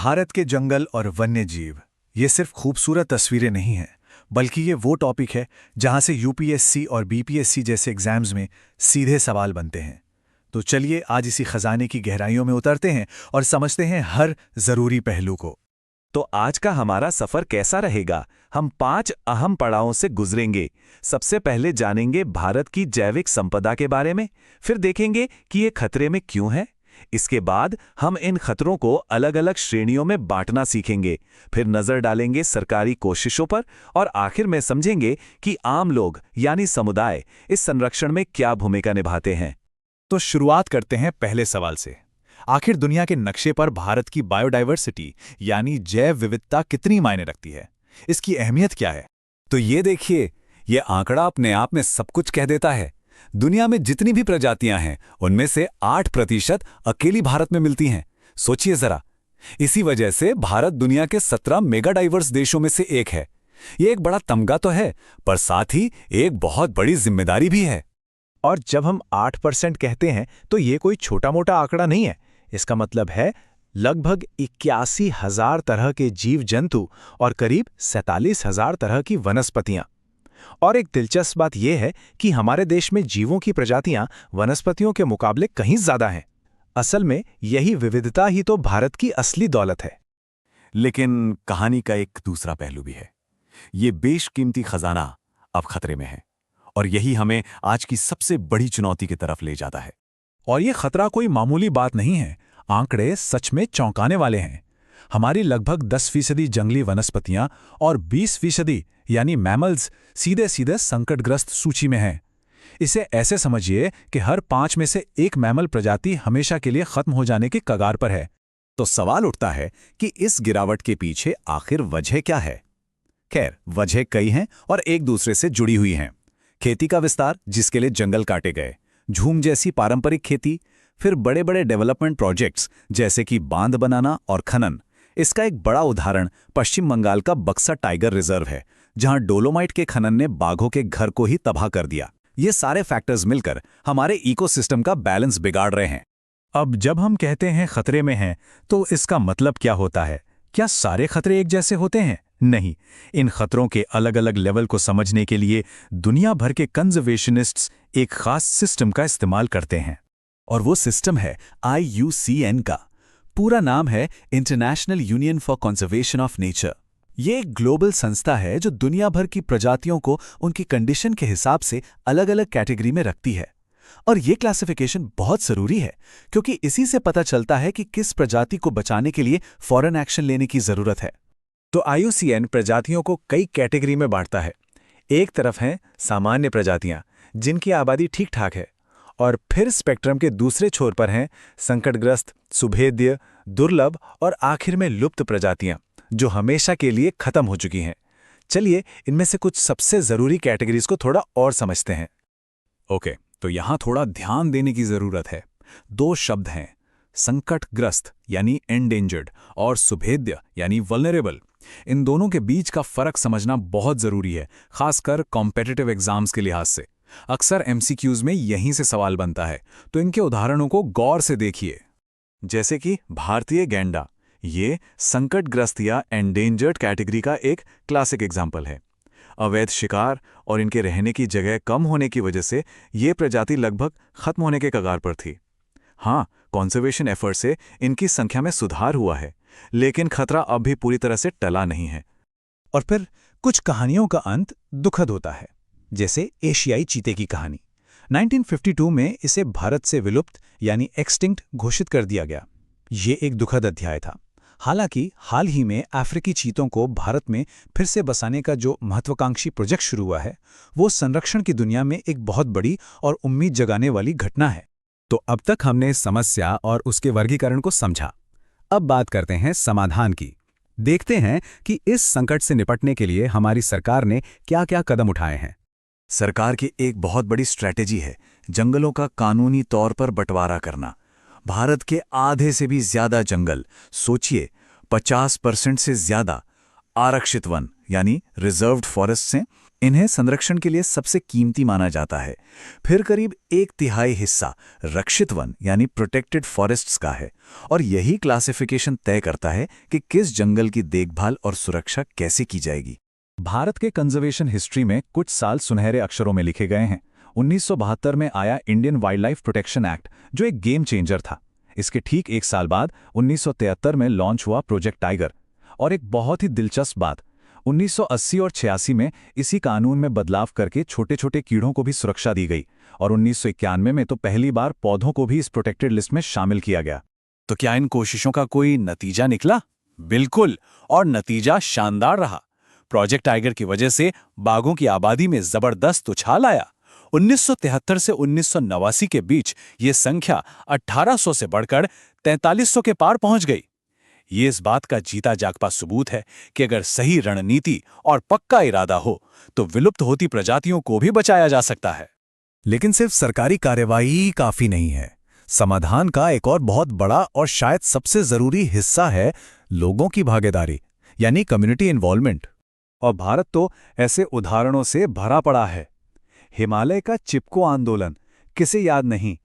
भारत के जंगल और वन्य जीव ये सिर्फ खूबसूरत तस्वीरें नहीं हैं, बल्कि ये वो टॉपिक है जहां से यूपीएससी और बीपीएससी जैसे एग्जाम्स में सीधे सवाल बनते हैं। तो चलिए आज इसी खजाने की गहराइयों में उतरते हैं और समझते हैं हर जरूरी पहलू को। तो आज का हमारा सफर कैसा रहेगा? हम 5 अहम पड़ावों से गुजरेंगे। सबसे पहले जानेंगे भारत की जैविक संपदा के बारे में, फिर देखेंगे कि ये खतरे में क्यों है। इसके बाद हम इन खतरों को अलग अलग श्रेणियों में बांटना सीखेंगे, फिर नजर डालेंगे सरकारी कोशिशों पर और आखिर में समझेंगे कि आम लोग यानी समुदाय इस संरक्षण में क्या भूमिका निभाते हैं। तो शुरुआत करते हैं पहले सवाल से। आखिर दुनिया के नक्शे पर भारत की बायोडायवर्सिटी यानी जैव विविधता कितनी मायने रखती है? इसकी अहमियत क्या है? तो ये देखिए, ये आंकड़ा अपने आप में सब कुछ कह देता है। दुनिया में जितनी भी प्रजातियां हैं उनमें से 8% अकेली भारत में मिलती हैं। सोचिए जरा। इसी वजह से भारत दुनिया के 17 मेगा डाइवर्स देशों में से एक है। ये एक बड़ा तमगा तो है, पर साथ ही एक बहुत बड़ी जिम्मेदारी भी है। और जब हम 8% कहते हैं तो ये कोई छोटा मोटा आंकड़ा नहीं है। इसका मतलब है लगभग 81,000 तरह के जीव जंतु और करीब 47,000 तरह की वनस्पतियां। और एक दिलचस्प बात यह है कि हमारे देश में जीवों की प्रजातियां वनस्पतियों के मुकाबले कहीं ज्यादा हैं। असल में यही विविधता ही तो भारत की असली दौलत है। लेकिन कहानी का एक दूसरा पहलू भी है। ये बेशकीमती खजाना अब खतरे में है, और यही हमें आज की सबसे बड़ी चुनौती की तरफ ले जाता है। और ये खतरा कोई मामूली बात नहीं है। आंकड़े सच में चौंकाने वाले हैं। हमारी लगभग 10% जंगली वनस्पतियां और 20% यानी मैमल्स सीधे सीधे संकटग्रस्त सूची में हैं। इसे ऐसे समझिए कि हर 5 में से एक मैमल प्रजाति हमेशा के लिए खत्म हो जाने की कगार पर है। तो सवाल उठता है कि इस गिरावट के पीछे आखिर वजह क्या है? खैर, वजह कई हैं और एक दूसरे से जुड़ी हुई हैं। खेती का विस्तार, जिसके लिए जंगल काटे गए, झूम जैसी पारंपरिक खेती, फिर बड़े बड़े डेवलपमेंट प्रोजेक्ट्स जैसे कि बांध बनाना और खनन। इसका एक बड़ा उदाहरण पश्चिम बंगाल का बक्सा टाइगर रिजर्व है, जहां डोलोमाइट के खनन ने बाघों के घर को ही तबाह कर दिया। ये सारे फैक्टर्स मिलकर हमारे इकोसिस्टम का बैलेंस बिगाड़ रहे हैं। अब जब हम कहते हैं खतरे में हैं, तो इसका मतलब क्या होता है? क्या सारे खतरे एक जैसे होते हैं? नहीं। इन खतरों के अलग अलग लेवल को समझने के लिए दुनिया भर के कंजर्वेशनिस्ट्स एक खास सिस्टम का इस्तेमाल करते हैं, और वो सिस्टम है IUCN का। पूरा नाम है international union for conservation of nature. ये एक ग्लोबल संस्था है जो दुनिया भर की प्रजातियों को उनकी कंडीशन के हिसाब से अलग अलग कैटेगरी में रखती है। और ये क्लासिफिकेशन बहुत जरूरी है, क्योंकि इसी से पता चलता है कि किस प्रजाति को बचाने के लिए फौरन एक्शन लेने की जरूरत है। तो IUCN प्रजातियों को कई कैटेगरी में बांटता है। एक तरफ हैं सामान्य प्रजातियां, जिनकी आबादी ठीक ठाक है, और फिर स्पेक्ट्रम के दूसरे छोर पर हैं संकटग्रस्त, सुभेद्य, दुर्लभ और आखिर में लुप्त प्रजातियां, जो हमेशा के लिए खत्म हो चुकी हैं। चलिए इनमें से कुछ सबसे जरूरी कैटेगरीज को थोड़ा और समझते हैं। ओके, तो यहां थोड़ा ध्यान देने की जरूरत है। 2 शब्द हैं, संकटग्रस्त यानी एंडेंजर्ड और सुभेद्य यानी वल्नरेबल। इन दोनों के बीच का फर्क समझना बहुत जरूरी है, खासकर कॉम्पिटिटिव एग्जाम्स के लिहाज से। अक्सर MCQs में यहीं से सवाल बनता है, तो इनके उदाहरणों को गौर से देखिए। जैसे कि भारतीय गैंडा, ये संकटग्रस्त या एंडेंजर्ड कैटेगरी का एक क्लासिक एग्जाम्पल है। अवैध शिकार और इनके रहने की जगह कम होने की वजह से ये प्रजाति लगभग खत्म होने के कगार पर थी। हाँ, कॉन्जर्वेशन एफर्ट से इनकी संख्या में सुधार हुआ है, लेकिन खतरा अब भी पूरी तरह से टला नहीं है। और फिर कुछ कहानियों का अंत दुखद होता है, जैसे एशियाई चीते की कहानी। 1952 में इसे भारत से विलुप्त यानी एक्सटिंक्ट घोषित कर दिया गया। ये एक दुखद अध्याय था। हालांकि हाल ही में अफ्रीकी चीतों को भारत में फिर से बसाने का जो महत्वाकांक्षी प्रोजेक्ट शुरू हुआ है, वो संरक्षण की दुनिया में एक बहुत बड़ी और उम्मीद जगाने वाली घटना है। तो अब तक हमने समस्या और उसके वर्गीकरण को समझा। अब बात करते हैं समाधान की। देखते हैं कि इस संकट से निपटने के लिए हमारी सरकार ने क्या-क्या कदम उठाए हैं। सरकार की एक बहुत बड़ी स्ट्रैटेजी है जंगलों का कानूनी तौर पर बंटवारा करना। भारत के आधे से भी ज्यादा जंगल, सोचिए 50% से ज्यादा आरक्षित वन यानी रिजर्व्ड फॉरेस्ट से इन्हें संरक्षण के लिए सबसे कीमती माना जाता है। फिर करीब 1/3 हिस्सा रक्षित वन यानी प्रोटेक्टेड फॉरेस्ट्स का है, और यही क्लासिफिकेशन तय करता है कि किस जंगल की देखभाल और सुरक्षा कैसे की जाएगी। भारत के कंजर्वेशन हिस्ट्री में कुछ साल सुनहरे अक्षरों में लिखे गए हैं। 1972 में आया Indian wild life protection act, जो एक गेम चेंजर था। इसके ठीक 1 साल बाद 1973 में लॉन्च हुआ प्रोजेक्ट टाइगर। और एक बहुत ही दिलचस्प बात, 1980 और 86 में इसी कानून में बदलाव करके छोटे छोटे कीड़ों को भी सुरक्षा दी गई, और 1991 में तो पहली बार पौधों को भी इस प्रोटेक्टेड लिस्ट में शामिल किया गया। तो क्या इन कोशिशों का कोई नतीजा निकला? बिल्कुल, और नतीजा शानदार रहा। प्रोजेक्ट टाइगर की वजह से बाघों की आबादी में जबरदस्त उछाल आया। 1973 से 1989 के बीच ये संख्या 1800 से बढ़कर 4300 के पार पहुंच गई। ये इस बात का जीता जागता सबूत है कि अगर सही रणनीति और पक्का इरादा हो तो विलुप्त होती प्रजातियों को भी बचाया जा सकता है। लेकिन सिर्फ सरकारी कार्यवाही काफी नहीं है। समाधान का एक और बहुत बड़ा और शायद सबसे जरूरी हिस्सा है लोगों की भागीदारी, यानी कम्युनिटी इन्वॉल्वमेंट। और भारत तो ऐसे उदाहरणों से भरा पड़ा है। हिमालय का चिपको आंदोलन, किसे याद नहीं?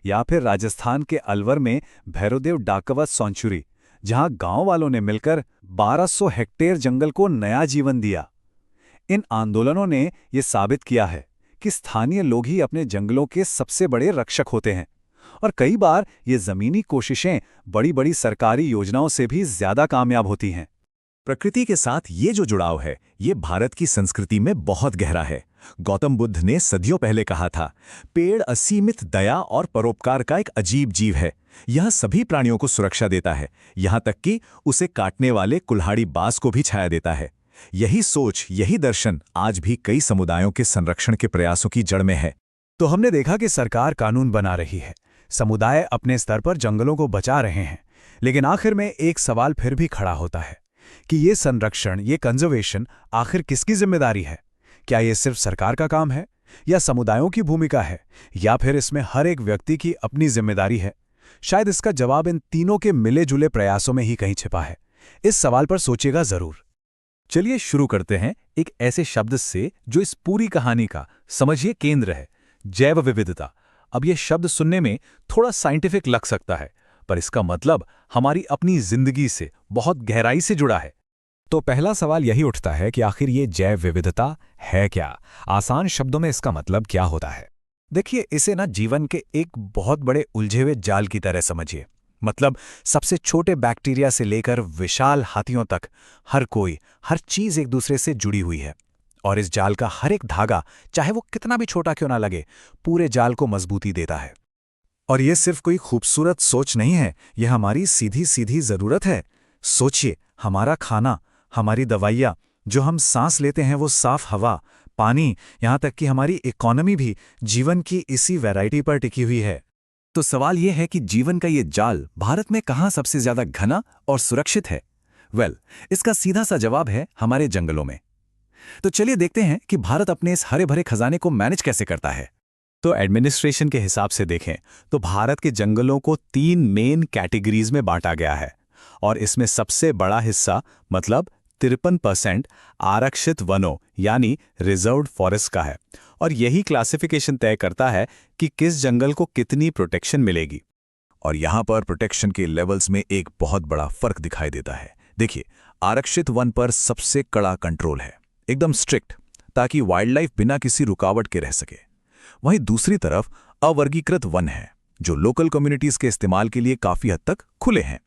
या फिर राजस्थान के अलवर में भैरवदेव डाकवत सेंचुरी, जहां गांव वालों ने मिलकर 1200 हेक्टेयर जंगल को नया जीवन दिया। इन आंदोलनों ने यह साबित किया है कि स्थानीय लोग ही अपने जंगलों के सबसे बड़े रक्षक होते हैं, और कई बार ये जमीनी कोशिशें बड़ी बड़ी सरकारी योजनाओं से भी ज्यादा कामयाब होती हैं। प्रकृति के साथ ये जो जुड़ाव है, ये भारत की संस्कृति में बहुत गहरा है। गौतम बुद्ध ने सदियों पहले कहा था, पेड़ असीमित दया और परोपकार का एक अजीब जीव है। यह सभी प्राणियों को सुरक्षा देता है, यहाँ तक कि उसे काटने वाले कुल्हाड़ी बाज को भी छाया देता है। यही सोच, यही दर्शन आज भी कई समुदायों के संरक्षण के प्रयासों की जड़ में है। तो हमने देखा कि सरकार कानून बना रही है, समुदाय अपने स्तर पर जंगलों को बचा रहे हैं, लेकिन आखिर में एक सवाल फिर भी खड़ा होता है कि ये संरक्षण, ये कंजर्वेशन आखिर किसकी जिम्मेदारी है? क्या ये सिर्फ सरकार का काम है, या समुदायों की भूमिका है, या फिर इसमें हर एक व्यक्ति की अपनी जिम्मेदारी है? शायद इसका जवाब इन तीनों के मिले जुले प्रयासों में ही कहीं छिपा है। इस सवाल पर सोचिएगा जरूर। चलिए शुरू करते हैं एक ऐसे शब्द से जो इस पूरी कहानी का, समझिए, केंद्र है, जैव विविधता। अब यह शब्द सुनने में थोड़ा साइंटिफिक लग सकता है, पर इसका मतलब हमारी अपनी जिंदगी से बहुत गहराई से जुड़ा है। तो पहला सवाल यही उठता है कि आखिर ये जैव विविधता है क्या? आसान शब्दों में इसका मतलब क्या होता है? देखिए, इसे ना जीवन के एक बहुत बड़े उलझे हुए जाल की तरह समझिए। मतलब सबसे छोटे बैक्टीरिया से लेकर विशाल हाथियों तक हर कोई, हर चीज एक दूसरे से जुड़ी हुई है, और इस जाल का हर एक धागा, चाहे वो कितना भी छोटा क्यों ना लगे, पूरे जाल को मजबूती देता है। और ये सिर्फ कोई खूबसूरत सोच नहीं है, यह हमारी सीधी सीधी जरूरत है। सोचिए, हमारा खाना, हमारी दवाइयाँ, जो हम सांस लेते हैं, वो साफ हवा, पानी, यहाँ तक कि हमारी इकोनॉमी भी जीवन की इसी वैरायटी पर टिकी हुई है। तो सवाल यह है कि जीवन का ये जाल भारत में कहाँ सबसे ज्यादा घना और सुरक्षित है? इसका सीधा सा जवाब है हमारे जंगलों में। तो चलिए देखते हैं कि भारत अपने इस हरे भरे खजाने को मैनेज कैसे करता है। तो एडमिनिस्ट्रेशन के हिसाब से देखें तो भारत के जंगलों को 3 मेन कैटेगरीज में बांटा गया है, और इसमें सबसे बड़ा हिस्सा, मतलब 53% आरक्षित वनों यानी रिजर्व्ड फॉरेस्ट का है, और यही क्लासिफिकेशन तय करता है कि किस जंगल को कितनी प्रोटेक्शन मिलेगी। और यहां पर प्रोटेक्शन के लेवल्स में एक बहुत बड़ा फर्क दिखाई देता है। देखिए, आरक्षित वन पर सबसे कड़ा कंट्रोल है, एकदम स्ट्रिक्ट, ताकि वाइल्ड लाइफ बिना किसी रुकावट के रह सके। वहीं दूसरी तरफ अवर्गीकृत वन है, जो लोकल कम्युनिटीज के इस्तेमाल के लिए काफी हद तक खुले हैं।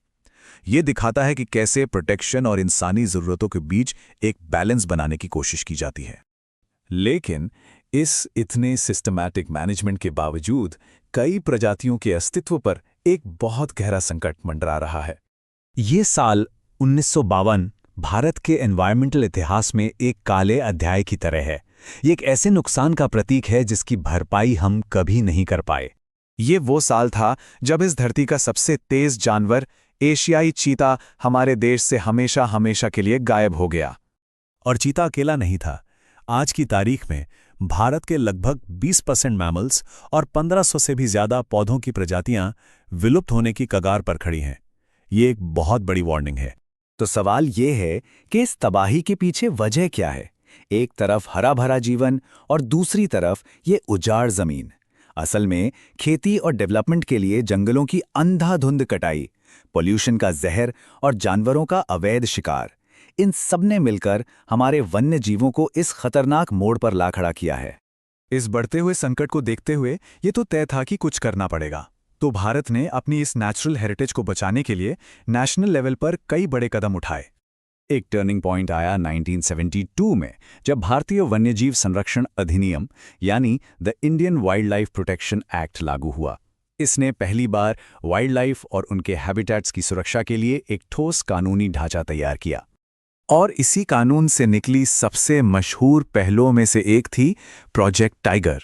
ये दिखाता है कि कैसे प्रोटेक्शन और इंसानी जरूरतों के बीच एक बैलेंस बनाने की कोशिश की जाती है। लेकिन इस इतने सिस्टमैटिक मैनेजमेंट के बावजूद कई प्रजातियों के अस्तित्व पर एक बहुत गहरा संकट मंडरा रहा है। ये साल 1952 भारत के एनवायरमेंटल इतिहास में एक काले अध्याय की तरह है। ये एक ऐसे नुकसान का प्रतीक है जिसकी भरपाई हम कभी नहीं कर पाए। ये वो साल था जब इस धरती का सबसे तेज जानवर, एशियाई चीता, हमारे देश से हमेशा हमेशा के लिए गायब हो गया। और चीता अकेला नहीं था। आज की तारीख में भारत के लगभग 20% मैमल्स और 1500 से भी ज्यादा पौधों की प्रजातियां विलुप्त होने की कगार पर खड़ी हैं। ये एक बहुत बड़ी वार्निंग है। तो सवाल ये है कि इस तबाही के पीछे वजह क्या है? एक तरफ हरा भरा जीवन और दूसरी तरफ ये उजाड़ जमीन। असल में खेती और डेवलपमेंट के लिए जंगलों की अंधाधुंध कटाई, पोल्यूशन का जहर और जानवरों का अवैध शिकार, इन सब ने मिलकर हमारे वन्य जीवों को इस खतरनाक मोड़ पर ला खड़ा किया है। इस बढ़ते हुए संकट को देखते हुए ये तो तय था कि कुछ करना पड़ेगा। तो भारत ने अपनी इस नेचुरल हेरिटेज को बचाने के लिए नेशनल लेवल पर कई बड़े कदम उठाए। एक टर्निंग पॉइंट आया 1972 में, जब भारतीय वन्यजीव संरक्षण अधिनियम यानी the Indian wild life protection act लागू हुआ। इसने पहली बार वाइल्ड लाइफ और उनके हैबिटेट्स की सुरक्षा के लिए एक ठोस कानूनी ढांचा तैयार किया। और इसी कानून से निकली सबसे मशहूर पहलों में से एक थी प्रोजेक्ट टाइगर।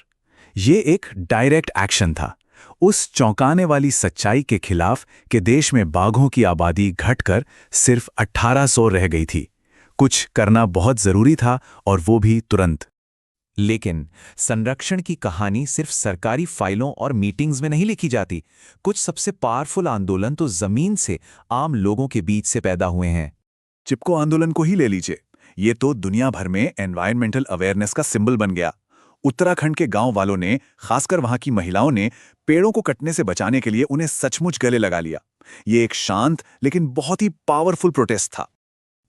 ये एक डायरेक्ट एक्शन था उस चौंकाने वाली सच्चाई के खिलाफ कि देश में बाघों की आबादी घटकर सिर्फ 1800 रह गई थी। कुछ करना बहुत जरूरी था और वो भी तुरंत। लेकिन संरक्षण की कहानी सिर्फ सरकारी फाइलों और मीटिंग्स में नहीं लिखी जाती। कुछ सबसे पावरफुल आंदोलन तो जमीन से आम लोगों के बीच से पैदा हुए हैं। चिपको आंदोलन को ही ले लीजिए, ये तो दुनिया भर में एनवायरमेंटल अवेयरनेस का सिंबल बन गया। उत्तराखंड के गांव वालों ने, खासकर वहां की महिलाओं ने, पेड़ों को कटने से बचाने के लिए उन्हें सचमुच गले लगा लिया। ये एक शांत लेकिन बहुत ही पावरफुल प्रोटेस्ट था।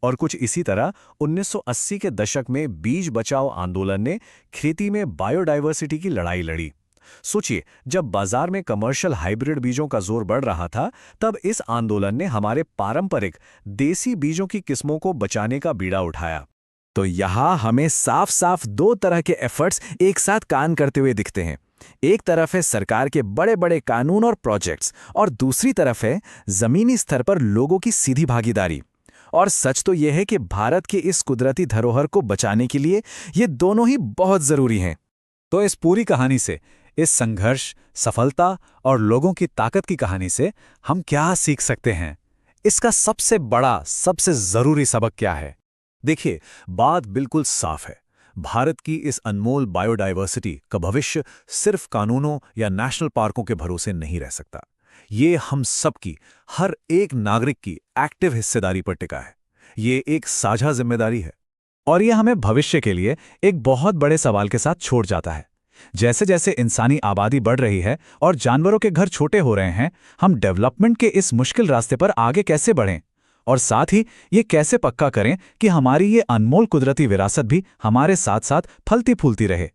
और कुछ इसी तरह 1980 के दशक में बीज बचाओ आंदोलन ने खेती में बायोडायवर्सिटी की लड़ाई लड़ी। सोचिए, जब बाजार में कमर्शियल हाइब्रिड बीजों का जोर बढ़ रहा था, तब इस आंदोलन ने हमारे पारंपरिक देसी बीजों की किस्मों को बचाने का बीड़ा उठाया। तो यहाँ हमें साफ साफ दो तरह के एफर्ट्स एक साथ काम करते हुए दिखते हैं। एक तरफ है सरकार के बड़े बड़े कानून और प्रोजेक्ट्स, और दूसरी तरफ है जमीनी स्तर पर लोगों की सीधी भागीदारी। और सच तो यह है कि भारत के इस कुदरती धरोहर को बचाने के लिए ये दोनों ही बहुत जरूरी हैं। तो इस पूरी कहानी से, इस संघर्ष, सफलता और लोगों की ताकत की कहानी से हम क्या सीख सकते हैं? इसका सबसे बड़ा, सबसे जरूरी सबक क्या है? देखिए, बात बिल्कुल साफ है। भारत की इस अनमोल बायोडायवर्सिटी का भविष्य सिर्फ कानूनों या नेशनल पार्कों के भरोसे नहीं रह सकता। ये हम सबकी, हर एक नागरिक की एक्टिव हिस्सेदारी पर टिका है। ये एक साझा जिम्मेदारी है। और ये हमें भविष्य के लिए एक बहुत बड़े सवाल के साथ छोड़ जाता है। जैसे जैसे इंसानी आबादी बढ़ रही है और जानवरों के घर छोटे हो रहे हैं, हम डेवलपमेंट के इस मुश्किल रास्ते पर आगे कैसे बढ़ें? और साथ ही ये कैसे पक्का करें कि हमारी ये अनमोल कुदरती विरासत भी हमारे साथ साथ फलती फूलती रहे?